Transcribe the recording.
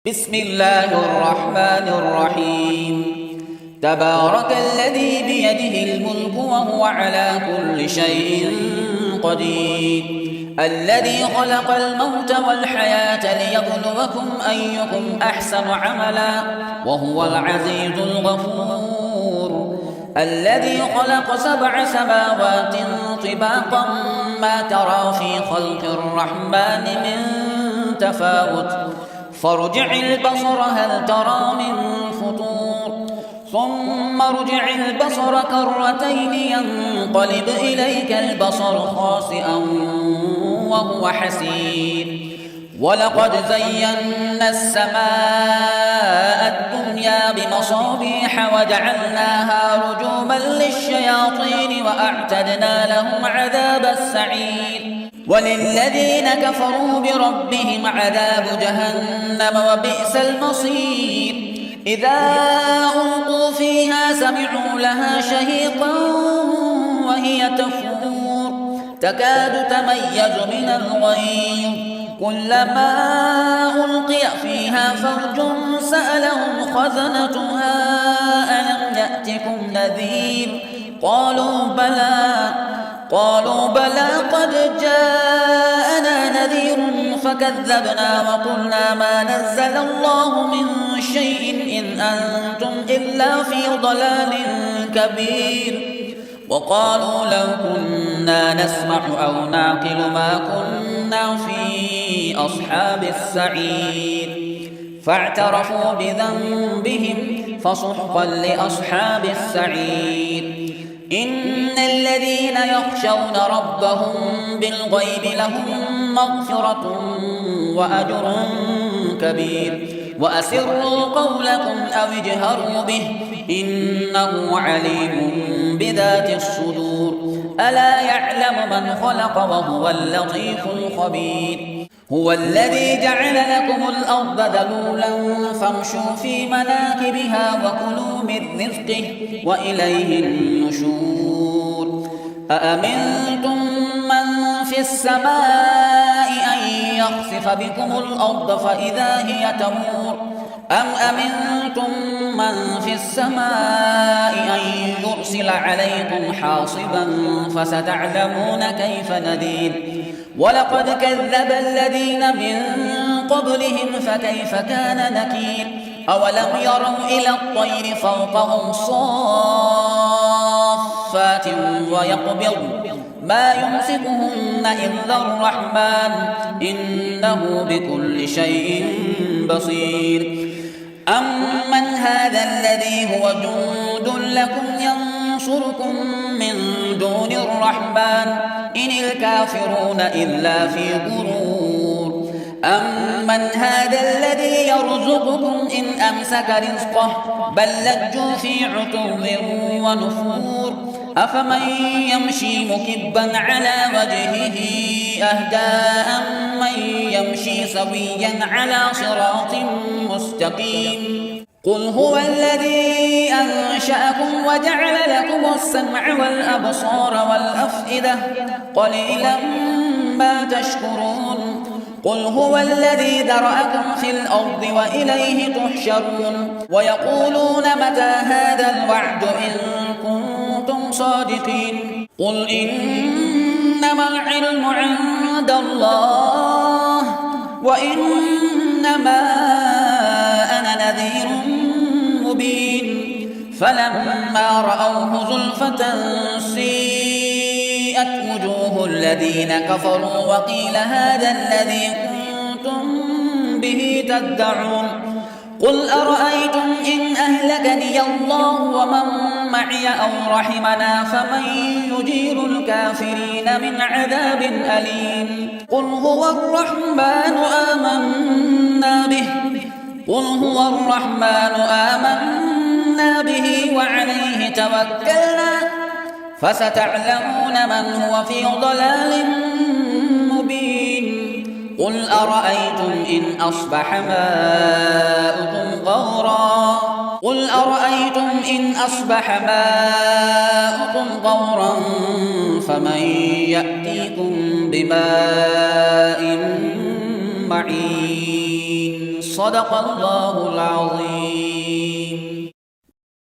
بسم الله الرحمن الرحيم. تبارك الذي بيده الملك وهو على كل شيء قدير، الذي خلق الموت والحياة ليبلوكم أيكم أحسن عملا وهو العزيز الغفور، الذي خلق 7 سماوات طباقا ما ترى في خلق الرحمن من تفاوت، فارجع البصر هل ترى من فطور، ثم ارجع البصر كرتين ينقلب إليك البصر خاسئا وهو حسير، ولقد زينا السماء الدنيا بمصابيح وجعلناها رجوما للشياطين وأعتدنا لهم عذاب السعير، وللذين كفروا بربهم عذاب جهنم وبئس المصير، إذا ألقوا فيها سمعوا لها شهيقا وهي تفور تكاد تميز من الغيظ، كلما ألقي فيها فوج سألهم خزنتها ألم يأتكم نذير، قالوا بلى قد جاءنا نذير فكذبنا وقلنا ما نزل الله من شيء إن أنتم إلا في ضلال كبير، وقالوا لو كنا نسمع أو نعقل ما كنا في أصحاب السعير، فاعترفوا بذنبهم فسحقا لأصحاب السعير، إن الذين يخشون ربهم بالغيب لهم مغفرة وأجر كبير، وأسروا قولكم أو اجهروا به إنه عليم بذات الصدور، ألا يعلم من خلق وهو اللطيف الخبير، هو الذي جعل لكم الأرض ذلولا فامشوا في مناكبها وكلوا من رزقه وإليه النشور، أأمنتم من في السماء أن يخسف بكم الأرض فإذا هي تمور، أم أمنتم من في السماء أن يرسل عليكم حاصبا فستعلمون كيف نذير، ولقد كذب الذين من قبلهم فكيف كان نكير، أولم يروا إلى الطير فوقهم صافات ويقبضن ما يمسكهن إلا الرحمن إنه بكل شيء بصير، أمن هذا الذي هو جند لكم ينصركم من دون الرحمن إن الكافرون إلا في غرور، أمن هذا الذي يرزقكم إن أمسك رزقه بل لجوا في عتو ونفور، أفمن يمشي مكبا على وجهه أهدى أمن يمشي سويا على صراط مستقيم، قل هو الذي أنشأكم وجعل لكم السمع والأبصار والأفئدة قليلا ما تشكرون، قل هو الذي ذرأكم في الأرض وإليه تحشرون، ويقولون متى هذا الوعد إن كنتم صادقين، قل إنما العلم عند الله وإنما أنا نذير مبين، فلما رأوه زلفة سيئت وجوه الذين كفروا وقيل هذا الذي كنتم به تدعون، قل أرأيتم إن أهلكني الله ومن معي أو رحمنا فمن يجير الكافرين من عذاب أليم، قل هو الرحمن آمنا به وعليه توكلنا فستعلمون من هو في ضلال مبين، قل أرأيتم إن أصبح ماؤكم غورا فمن يأتيكم بماء معين. صدق الله العظيم.